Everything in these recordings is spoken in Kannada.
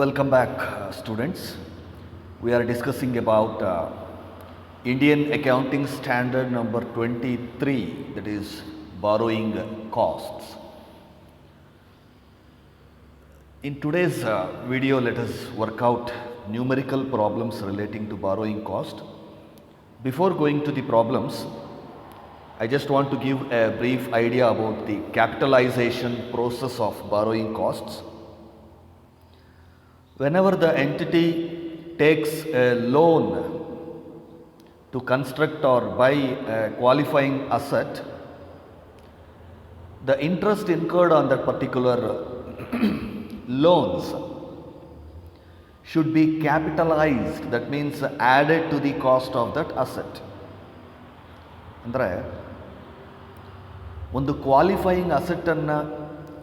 Welcome back, students. We are discussing about Indian Accounting Standard number 23, that is borrowing costs. In today's video, let us work out numerical problems relating to borrowing cost. Before going to the problems, I just want to give a brief idea about the capitalization process of borrowing costs. Whenever the entity takes a loan to construct or buy a qualifying asset, the interest incurred on that particular loans should be capitalized, that means added to the cost of that asset. ಅಂದರೆ ಒಂದು ಕ್ವಾಲಿಫೈಯಿಂಗ್ ಅಸೆಟ್ಟನ್ನು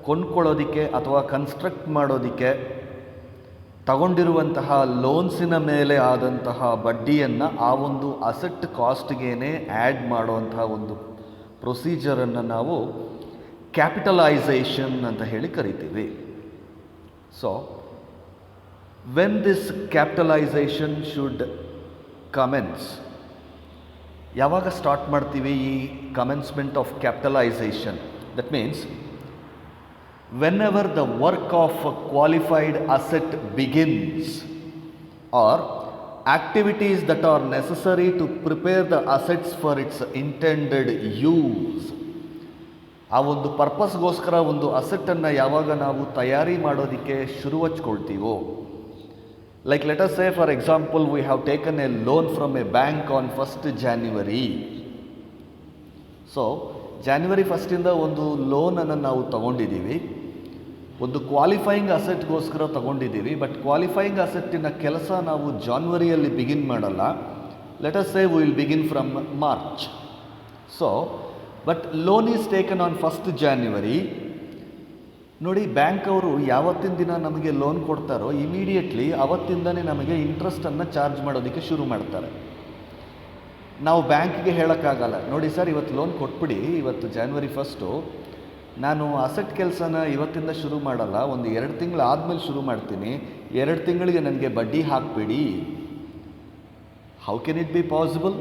ಕೊಂಡ್ಕೊಳ್ಳೋದಕ್ಕೆ ಅಥವಾ ಕನ್ಸ್ಟ್ರಕ್ಟ್ ಮಾಡೋದಕ್ಕೆ ತಗೊಂಡಿರುವಂತಹ ಲೋನ್ಸಿನ ಮೇಲೆ ಆದಂತಹ ಬಡ್ಡಿಯನ್ನು ಆ ಒಂದು ಅಸೆಟ್ ಕಾಸ್ಟ್ಗೇನೆ ಆ್ಯಡ್ ಮಾಡುವಂತಹ ಒಂದು ಪ್ರೊಸೀಜರನ್ನು ನಾವು ಕ್ಯಾಪಿಟಲೈಸೇಷನ್ ಅಂತ ಹೇಳಿ ಕರಿತೀವಿ. So when this capitalisation should commence, ಯಾವಾಗ ಸ್ಟಾರ್ಟ್ ಮಾಡ್ತೀವಿ ಈ commencement of capitalisation? That means whenever the work of a qualified asset begins or activities that are necessary to prepare the assets for its intended use, ಆ ಒಂದು ಪರ್ಪಸ್ಗೋಸ್ಕರ ಒಂದು ಅಸೆಟ್ಟನ್ನು ಯಾವಾಗ ನಾವು ತಯಾರಿ ಮಾಡೋದಕ್ಕೆ ಶುರು ಹಚ್ಕೊಳ್ತೀವೋ, like let us say for example we have taken a loan from a bank on 1st January. So January 1st ಒಂದು ಲೋನನ್ನು ನಾವು ತಗೊಂಡಿದ್ದೀವಿ, ಒಂದು ಕ್ವಾಲಿಫೈಯಿಂಗ್ ಅಸೆಟ್ಗೋಸ್ಕರ ತಗೊಂಡಿದ್ದೀವಿ. ಬಟ್ ಕ್ವಾಲಿಫೈಯಿಂಗ್ ಅಸೆಟ್ಟಿನ ಕೆಲಸ ನಾವು ಜಾನ್ವರಿಯಲ್ಲಿ ಬಿಗಿನ್ ಮಾಡಲ್ಲ. Let us say we will begin from March. So but loan is taken on 1st January. ನೋಡಿ, ಬ್ಯಾಂಕ್ ಅವರು ಯಾವತ್ತಿನ ದಿನ ನಮಗೆ ಲೋನ್ ಕೊಡ್ತಾರೋ ಇಮಿಡಿಯೇಟ್ಲಿ ಅವತ್ತಿಂದನೇ ನಮಗೆ ಇಂಟ್ರೆಸ್ಟನ್ನು ಚಾರ್ಜ್ ಮಾಡೋದಕ್ಕೆ ಶುರು ಮಾಡ್ತಾರೆ. ನಾವು ಬ್ಯಾಂಕಿಗೆ ಹೇಳೋಕ್ಕಾಗಲ್ಲ, ನೋಡಿ ಸರ್ ಇವತ್ತು ಲೋನ್ ಕೊಟ್ಬಿಡಿ, ಇವತ್ತು January 1st, ನಾನು ಅಸೆಟ್ ಕೆಲಸನ ಇವತ್ತಿಂದ ಶುರು ಮಾಡಲ್ಲ, ಒಂದು 2 ತಿಂಗಳು ಆದಮೇಲೆ ಶುರು ಮಾಡ್ತೀನಿ, 2 ತಿಂಗಳಿಗೆ ನನಗೆ ಬಡ್ಡಿ ಹಾಕ್ಬಿಡಿ. How can it be possible?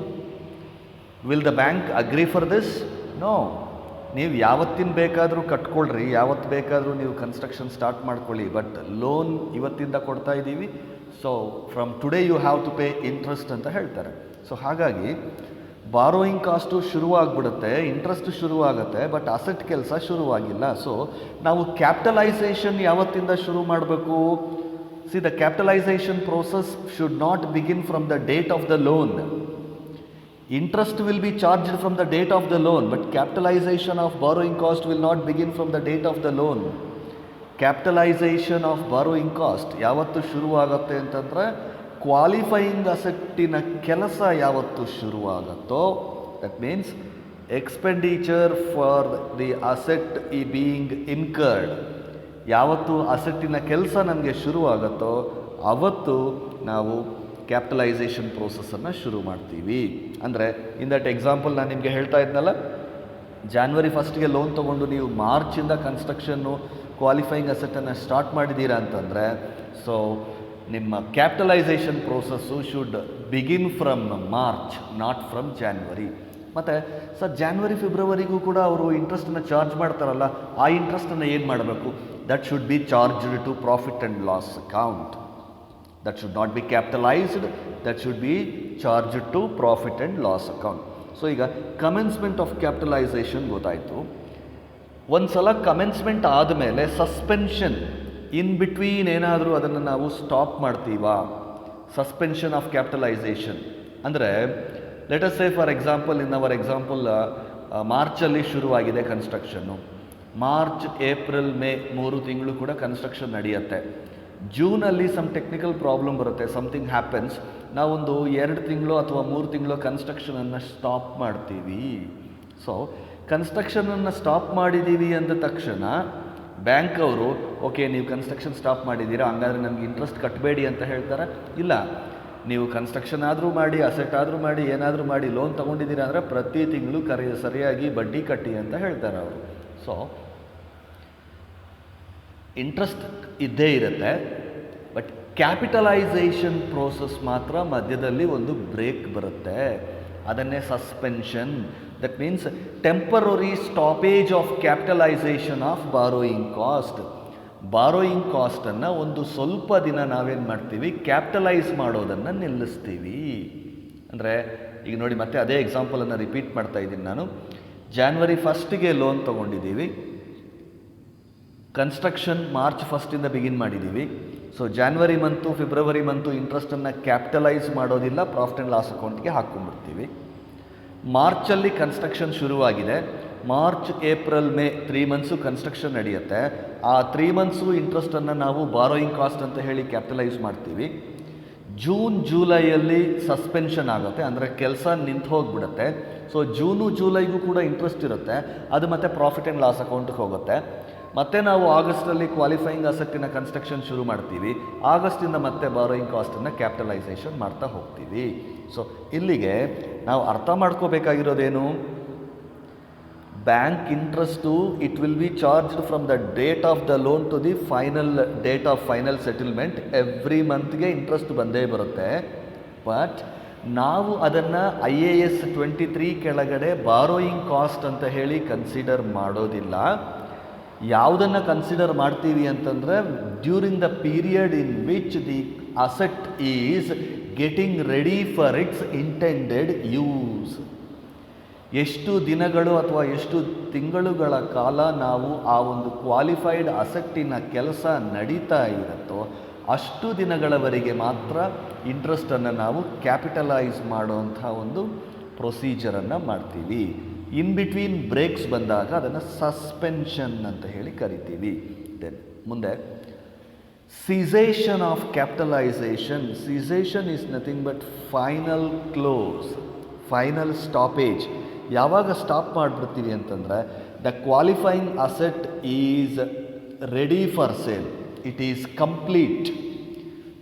Will the bank agree for this? No. ನೀವು ಯಾವತ್ತಿನ ಬೇಕಾದರೂ ಕಟ್ಕೊಳ್ರಿ, ಯಾವತ್ತು ಬೇಕಾದರೂ ನೀವು ಕನ್ಸ್ಟ್ರಕ್ಷನ್ ಸ್ಟಾರ್ಟ್ ಮಾಡ್ಕೊಳ್ಳಿ, ಬಟ್ ಲೋನ್ ಇವತ್ತಿಂದ ಕೊಡ್ತಾ ಇದ್ದೀವಿ, so from today you have to pay interest ಅಂತ ಹೇಳ್ತಾರೆ. ಸೊ ಹಾಗಾಗಿ ಬಾರೋಯಿಂಗ್ ಕಾಸ್ಟು ಶುರುವಾಗ್ಬಿಡುತ್ತೆ, ಇಂಟ್ರೆಸ್ಟ್ ಶುರುವಾಗುತ್ತೆ, ಬಟ್ ಅಸೆಟ್ ಕೆಲಸ ಶುರುವಾಗಿಲ್ಲ. ಸೊ ನಾವು ಕ್ಯಾಪಿಟಲೈಸೇಷನ್ ಯಾವತ್ತಿಂದ ಶುರು ಮಾಡಬೇಕು? See, the capitalisation process should not begin from the date of the loan. Interest will be charged from the date of the loan, but capitalization of borrowing cost will not begin from the date of the loan. Capitalization of borrowing cost ಯಾವತ್ತು ಶುರುವಾಗುತ್ತೆ ಅಂತಂದರೆ ಕ್ವಾಲಿಫೈಯಿಂಗ್ ಅಸೆಟ್ಟಿನ ಕೆಲಸ ಯಾವತ್ತು ಶುರುವಾಗುತ್ತೋ, that means expenditure for the asset ಈ ಬೀಯಿಂಗ್ ಇನ್ಕರ್ಡ್, ಯಾವತ್ತು ಅಸೆಟ್ಟಿನ ಕೆಲಸ ನಮಗೆ ಶುರುವಾಗುತ್ತೋ ಅವತ್ತು ನಾವು ಕ್ಯಾಪಿಟಲೈಸೇಷನ್ ಪ್ರೋಸೆಸ್ಸನ್ನು ಶುರು ಮಾಡ್ತೀವಿ. ಅಂದರೆ ಇನ್ ದಟ್ ಎಕ್ಸಾಂಪಲ್ ನಾನು ನಿಮಗೆ ಹೇಳ್ತಾ ಇದ್ನಲ್ಲ, January 1st ಲೋನ್ ತೊಗೊಂಡು ನೀವು ಮಾರ್ಚಿಂದ ಕನ್ಸ್ಟ್ರಕ್ಷನ್ನು ಕ್ವಾಲಿಫೈಯಿಂಗ್ ಅಸೆಟನ್ನು ಸ್ಟಾರ್ಟ್ ಮಾಡಿದ್ದೀರಾ ಅಂತಂದರೆ, ಸೊ ನಿಮ್ಮ capitalisation process should begin from March, not from January. ಮತ್ತು ಸರ್ January Februaryಗೂ ಕೂಡ ಅವರು ಇಂಟ್ರೆಸ್ಟನ್ನು ಚಾರ್ಜ್ ಮಾಡ್ತಾರಲ್ಲ, ಆ ಇಂಟ್ರೆಸ್ಟನ್ನು ಏನು ಮಾಡಬೇಕು? That should be charged to profit and loss account. That should not be capitalized, that should be charged to profit and loss account. So ಈಗ ಕಮೆನ್ಸ್ಮೆಂಟ್ ಆಫ್ ಕ್ಯಾಪಿಟಲೈಸೇಷನ್ ಗೊತ್ತಾಯಿತು. ಒಂದು ಸಲ ಕಮೆನ್ಸ್ಮೆಂಟ್ ಆದಮೇಲೆ ಸಸ್ಪೆನ್ಷನ್ ಇನ್ ಬಿಟ್ವೀನ್ ಏನಾದರೂ ಅದನ್ನು ನಾವು ಸ್ಟಾಪ್ ಮಾಡ್ತೀವಾ? ಸಸ್ಪೆನ್ಷನ್ ಆಫ್ ಕ್ಯಾಪಿಟಲೈಸೇಷನ್ ಅಂದರೆ let us say for example, in our example ಮಾರ್ಚಲ್ಲಿ ಶುರುವಾಗಿದೆ ಕನ್ಸ್ಟ್ರಕ್ಷನ್ನು, ಮಾರ್ಚ್, ಏಪ್ರಿಲ್, ಮೇ 3 ತಿಂಗಳು ಕೂಡ ಕನ್ಸ್ಟ್ರಕ್ಷನ್ ನಡೆಯುತ್ತೆ. ಜೂನಲ್ಲಿ ಸಮ್ ಟೆಕ್ನಿಕಲ್ ಪ್ರಾಬ್ಲಮ್ ಬರುತ್ತೆ, ಸಮಥಿಂಗ್ ಹ್ಯಾಪನ್ಸ್, ನಾವೊಂದು 2 ತಿಂಗಳು ಅಥವಾ 3 ತಿಂಗಳು ಕನ್ಸ್ಟ್ರಕ್ಷನನ್ನು ಸ್ಟಾಪ್ ಮಾಡ್ತೀವಿ. ಸೊ ಕನ್ಸ್ಟ್ರಕ್ಷನನ್ನು ಸ್ಟಾಪ್ ಮಾಡಿದ್ದೀವಿ ಅಂದ ತಕ್ಷಣ ಬ್ಯಾಂಕ್ ಅವರು ಓಕೆ ನೀವು ಕನ್ಸ್ಟ್ರಕ್ಷನ್ ಸ್ಟಾಪ್ ಮಾಡಿದ್ದೀರಾ, ಹಂಗಾದರೆ ನಮಗೆ ಇಂಟ್ರೆಸ್ಟ್ ಕಟ್ಟಬೇಡಿ ಅಂತ ಹೇಳ್ತಾರೆ. ಇಲ್ಲ, ನೀವು ಕನ್ಸ್ಟ್ರಕ್ಷನ್ ಆದರೂ ಮಾಡಿ, ಅಸೆಟ್ ಆದರೂ ಮಾಡಿ, ಏನಾದರೂ ಮಾಡಿ ಲೋನ್ ತೊಗೊಂಡಿದ್ದೀರಾ ಅಂದರೆ ಪ್ರತಿ ತಿಂಗಳು ಸರಿಯಾಗಿ ಬಡ್ಡಿ ಕಟ್ಟಿ ಅಂತ ಹೇಳ್ತಾರೆ ಅವರು. ಸೊ ಇಂಟ್ರೆಸ್ಟ್ ಇದ್ದೇ ಇರುತ್ತೆ, ಬಟ್ ಕ್ಯಾಪಿಟಲೈಸೇಷನ್ ಪ್ರೋಸೆಸ್ ಮಾತ್ರ ಮಧ್ಯದಲ್ಲಿ ಒಂದು ಬ್ರೇಕ್ ಬರುತ್ತೆ, ಅದನ್ನೇ suspension. That means temporary stoppage of capitalisation of borrowing cost. Borrowing ಕಾಸ್ಟನ್ನು ಒಂದು ಸ್ವಲ್ಪ ದಿನ ನಾವೇನು ಮಾಡ್ತೀವಿ, ಕ್ಯಾಪಿಟಲೈಸ್ ಮಾಡೋದನ್ನು ನಿಲ್ಲಿಸ್ತೀವಿ. ಅಂದರೆ ಈಗ ನೋಡಿ, ಮತ್ತೆ ಅದೇ ಎಕ್ಸಾಂಪಲನ್ನು ರಿಪೀಟ್ ಮಾಡ್ತಾ ಇದ್ದೀನಿ ನಾನು. ಜಾನ್ವರಿ 1ಗೆ ಲೋನ್ ತೊಗೊಂಡಿದ್ದೀವಿ, ಕನ್ಸ್ಟ್ರಕ್ಷನ್ ಮಾರ್ಚ್ 1 ಬಿಗಿನ್ ಮಾಡಿದ್ದೀವಿ. So January month, February month ಇಂಟ್ರೆಸ್ಟನ್ನು ಕ್ಯಾಪಿಟಲೈಸ್ ಮಾಡೋದಿಲ್ಲ, ಪ್ರಾಫಿಟ್ ಆ್ಯಂಡ್ ಲಾಸ್ ಅಕೌಂಟ್ಗೆ ಹಾಕ್ಕೊಂಡ್ಬಿಡ್ತೀವಿ. ಮಾರ್ಚಲ್ಲಿ ಕನ್ಸ್ಟ್ರಕ್ಷನ್ ಶುರುವಾಗಿದೆ, March, April, May 3 months construction ನಡೆಯುತ್ತೆ. ಆ 3 ಮಂತ್ಸು ಇಂಟ್ರೆಸ್ಟನ್ನು ನಾವು ಬಾರೋಯಿಂಗ್ ಕಾಸ್ಟ್ ಅಂತ ಹೇಳಿ ಕ್ಯಾಪಿಟಲೈಸ್ ಮಾಡ್ತೀವಿ. ಜೂನ್, ಜೂಲೈಯಲ್ಲಿ ಸಸ್ಪೆನ್ಷನ್ ಆಗುತ್ತೆ, ಅಂದರೆ ಕೆಲಸ ನಿಂತು ಹೋಗಿಬಿಡುತ್ತೆ. ಸೊ ಜೂನು, ಜೂಲೈಗೂ ಕೂಡ ಇಂಟ್ರೆಸ್ಟ್ ಇರುತ್ತೆ, ಅದು ಮತ್ತೆ ಪ್ರಾಫಿಟ್ ಆ್ಯಂಡ್ ಲಾಸ್ ಅಕೌಂಟ್ಗೆ ಹೋಗುತ್ತೆ. ಮತ್ತೆ ನಾವು ಆಗಸ್ಟಲ್ಲಿ ಕ್ವಾಲಿಫೈಯಿಂಗ್ ಅಸೆಟ್ಟಿನ ಕನ್ಸ್ಟ್ರಕ್ಷನ್ ಶುರು ಮಾಡ್ತೀವಿ, ಆಗಸ್ಟಿಂದ ಮತ್ತೆ ಬಾರೋಯಿಂಗ್ ಕಾಸ್ಟನ್ನು ಕ್ಯಾಪಿಟಲೈಸೇಷನ್ ಮಾಡ್ತಾ ಹೋಗ್ತೀವಿ. ಸೊ ಇಲ್ಲಿಗೆ ನಾವು ಅರ್ಥ ಮಾಡ್ಕೋಬೇಕಾಗಿರೋದೇನು, bank interest it will be charged from the date of the loan to the final date of final settlement. Every ಮಂತ್ಗೆ ಇಂಟ್ರೆಸ್ಟ್ ಬಂದೇ ಬರುತ್ತೆ. ಬಟ್ ನಾವು ಅದನ್ನು IAS 23 ಕೆಳಗಡೆ ಬಾರೋಯಿಂಗ್ ಕಾಸ್ಟ್ ಅಂತ ಹೇಳಿ ಕನ್ಸಿಡರ್ ಮಾಡೋದಿಲ್ಲ. ಯಾವುದನ್ನು ಕನ್ಸಿಡರ್ ಮಾಡ್ತೀವಿ ಅಂತಂದರೆ, during the period in which the asset is getting ready for it's intended use. ಎಷ್ಟು ದಿನಗಳು ಅಥವಾ ಎಷ್ಟು ತಿಂಗಳುಗಳ ಕಾಲ ನಾವು ಆ ಒಂದು ಕ್ವಾಲಿಫೈಡ್ ಅಸೆಟ್ಟಿನ ಕೆಲಸ ನಡೀತಾ ಇರುತ್ತೋ ಅಷ್ಟು ದಿನಗಳವರೆಗೆ ಮಾತ್ರ ಇಂಟ್ರೆಸ್ಟನ್ನು ನಾವು ಕ್ಯಾಪಿಟಲೈಸ್ ಮಾಡುವಂಥ ಒಂದು ಪ್ರೊಸೀಜರನ್ನು ಮಾಡ್ತೀವಿ. ಇನ್ ಬಿಟ್ವೀನ್ ಬ್ರೇಕ್ಸ್ ಬಂದಾಗ ಅದನ್ನು ಸಸ್ಪೆನ್ಷನ್ ಅಂತ ಹೇಳಿ ಕರಿತೀವಿ. ದೆನ್ ಮುಂದೆ cessation of capitalisation. Cessation is nothing but final close, final stoppage. ಯಾವಾಗ ಸ್ಟಾಪ್ ಮಾಡಿಬಿಡ್ತೀವಿ ಅಂತಂದರೆ, the qualifying asset is ready for sale, it is complete.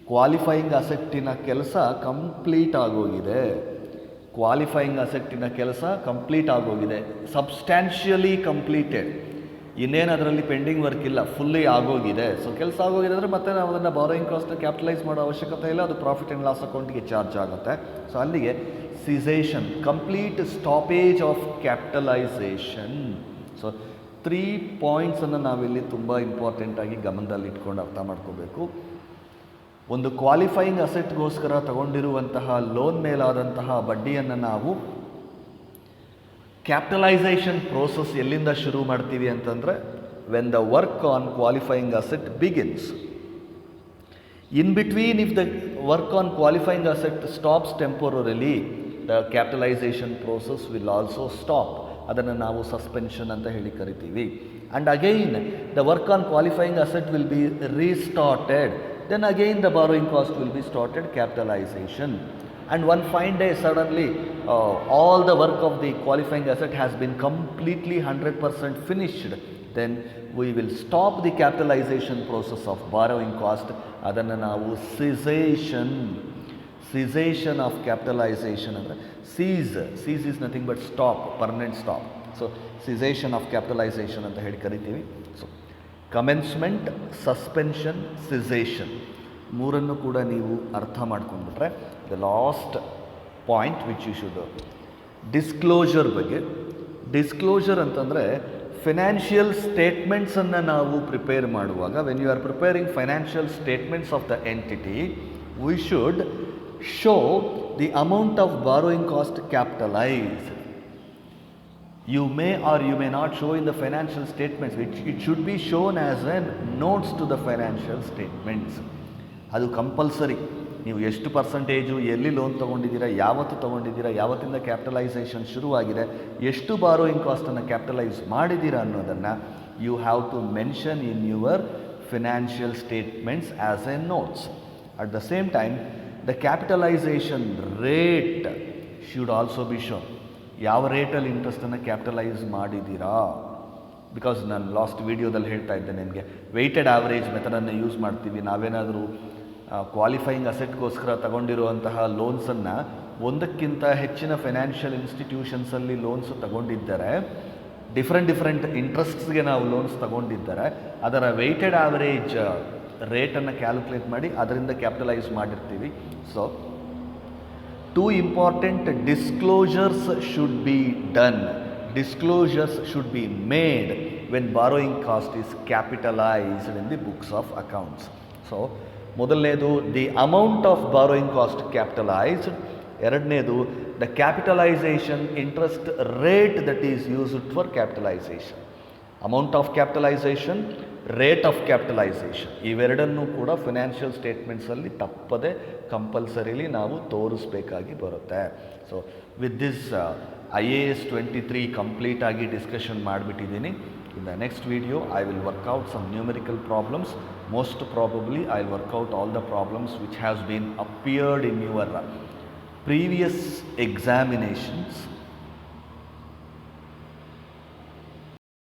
Qualifying ಅಸೆಟ್ಟಿನ ಕೆಲಸ ಕಂಪ್ಲೀಟ್ ಆಗೋಗಿದೆ, ಕ್ವಾಲಿಫೈಯಿಂಗ್ ಅಸೆಟ್ಟಿನ ಕೆಲಸ ಕಂಪ್ಲೀಟ್ ಆಗೋಗಿದೆ, ಸಬ್ಸ್ಟ್ಯಾನ್ಷಿಯಲಿ ಕಂಪ್ಲೀಟೆಡ್. ಇನ್ನೇನು ಅದರಲ್ಲಿ ಪೆಂಡಿಂಗ್ ವರ್ಕ್ ಇಲ್ಲ, ಫುಲ್ಲಿ ಆಗೋಗಿದೆ. ಸೊ ಕೆಲಸ ಆಗೋಗಿದೆ ಅಂದರೆ ಮತ್ತೆ ನಾವು ಅದನ್ನು ಬಾರೋಯಿಂಗ್ ಕಾಸ್ಟ್ನ ಕ್ಯಾಪಿಟಲೈಸ್ ಮಾಡೋ ಅವಶ್ಯಕತೆ ಇಲ್ಲ, ಅದು ಪ್ರಾಫಿಟ್ ಆ್ಯಂಡ್ ಲಾಸ್ ಅಕೌಂಟಿಗೆ ಚಾರ್ಜ್ ಆಗುತ್ತೆ. ಸೊ ಅಲ್ಲಿಗೆ cessation, complete stoppage of capitalisation. So 3 ಪಾಯಿಂಟ್ಸನ್ನು ನಾವಿಲ್ಲಿ ತುಂಬ ಇಂಪಾರ್ಟೆಂಟಾಗಿ ಗಮನದಲ್ಲಿ ಇಟ್ಕೊಂಡು ಅರ್ಥ ಮಾಡ್ಕೋಬೇಕು. ಒಂದು ಕ್ವಾಲಿಫೈಯಿಂಗ್ ಅಸೆಟ್ಗೋಸ್ಕರ ತಗೊಂಡಿರುವಂತಹ ಲೋನ್ ಮೇಲಾದಂತಹ ಬಡ್ಡಿಯನ್ನು ನಾವು ಕ್ಯಾಪಿಟಲೈಸೇಷನ್ ಪ್ರೋಸೆಸ್ ಎಲ್ಲಿಂದ ಶುರು ಮಾಡ್ತೀವಿ ಅಂತಂದರೆ, when the work on qualifying asset begins. In between, if the work on qualifying asset stops temporarily, the capitalisation process will also stop. ಅದನ್ನು ನಾವು ಸಸ್ಪೆನ್ಷನ್ ಅಂತ ಹೇಳಿ ಕರಿತೀವಿ. And again the work on qualifying asset will be restarted. Then again the borrowing cost will be started, capitalization. And one fine day suddenly all the work of the qualifying asset has been completely 100% finished. Then we will stop the capitalization process of borrowing cost. Adanna navu cessation of capitalization andre cease is nothing but stop, permanent stop. So cessation of capitalization anta heli karitivi. So commencement, suspension, cessation ಮೂರನ್ನು ಕೂಡ ನೀವು ಅರ್ಥ ಮಾಡ್ಕೊಂಡ್ಬಿಟ್ರೆ, the last point which you should, disclosure ಬಗ್ಗೆ. ಡಿಸ್ಕ್ಲೋಷರ್ ಅಂತಂದರೆ ಫಿನಾನ್ಷಿಯಲ್ ಸ್ಟೇಟ್ಮೆಂಟ್ಸನ್ನು ನಾವು ಪ್ರಿಪೇರ್ ಮಾಡುವಾಗ, when you are preparing financial statements of the entity, we should show the amount of borrowing cost capitalised. You may or you may not show in the financial statements, which it should be shown as an notes to the financial statements. ಅದು ಕಂಪಲ್ಸರಿ. ನೀವು ಎಷ್ಟು ಪರ್ಸೆಂಟೇಜು, ಎಲ್ಲಿ ಲೋನ್ ತೊಗೊಂಡಿದ್ದೀರಾ, ಯಾವತ್ತು ತೊಗೊಂಡಿದ್ದೀರಾ, ಯಾವತ್ತಿಂದ ಕ್ಯಾಪಿಟಲೈಸೇಷನ್ ಶುರುವಾಗಿದೆ, ಎಷ್ಟು ಬಾರೋಯಿಂಗ್ ಕಾಸ್ಟನ್ನು ಕ್ಯಾಪಿಟಲೈಸ್ ಮಾಡಿದ್ದೀರಾ ಅನ್ನೋದನ್ನು you have to mention in your financial statements as a notes. At the same time the capitalisation rate should also be shown. ಯಾವ ರೇಟಲ್ಲಿ ಇಂಟ್ರೆಸ್ಟನ್ನು ಕ್ಯಾಪಿಟಲೈಸ್ ಮಾಡಿದ್ದೀರಾ. ಬಿಕಾಸ್ ನಾನು ಲಾಸ್ಟ್ ವೀಡಿಯೋದಲ್ಲಿ ಹೇಳ್ತಾ ಇದ್ದೆ ನಿಮಗೆ, ವೆಯ್ಟೆಡ್ ಆವ್ರೇಜ್ ಮೆಥಡನ್ನು ಯೂಸ್ ಮಾಡ್ತೀವಿ. ನಾವೇನಾದರೂ ಕ್ವಾಲಿಫೈಯಿಂಗ್ ಅಸೆಟ್ಗೋಸ್ಕರ ತಗೊಂಡಿರುವಂತಹ ಲೋನ್ಸನ್ನು ಒಂದಕ್ಕಿಂತ ಹೆಚ್ಚಿನ ಫೈನಾನ್ಷಿಯಲ್ ಇನ್ಸ್ಟಿಟ್ಯೂಷನ್ಸಲ್ಲಿ ಲೋನ್ಸ್ ತಗೊಂಡಿದ್ದರೆ, ಡಿಫ್ರೆಂಟ್ ಇಂಟ್ರೆಸ್ಟ್ಸ್ಗೆ ನಾವು ಲೋನ್ಸ್ ತಗೊಂಡಿದ್ದರೆ, ಅದರ ವೆಯ್ಟೆಡ್ ಆವರೇಜ್ ರೇಟನ್ನು ಕ್ಯಾಲ್ಕುಲೇಟ್ ಮಾಡಿ ಅದರಿಂದ ಕ್ಯಾಪಿಟಲೈಸ್ ಮಾಡಿರ್ತೀವಿ. So 2 important disclosures should be done. Disclosures should be made when borrowing cost is capitalized in the books of accounts. So ಮೊದಲನೇದು the amount of borrowing cost capitalised, ಎರಡನೇದು the capitalisation interest rate that is used for capitalisation. Amount of capitalisation, rate of capitalisation, ಇವೆರಡನ್ನೂ ಕೂಡ ಫಿನಾನ್ಷಿಯಲ್ ಸ್ಟೇಟ್ಮೆಂಟ್ಸಲ್ಲಿ ತಪ್ಪದೆ ಕಂಪಲ್ಸರಿಲಿ ನಾವು ತೋರಿಸ್ಬೇಕಾಗಿ ಬರುತ್ತೆ. So with this IAS 23 complete ಆಗಿ ಡಿಸ್ಕಷನ್ ಮಾಡಿಬಿಟ್ಟಿದ್ದೀನಿ. In the next video I will work out some numerical problems. Most probably I will work out all the problems which has been appeared in your previous examinations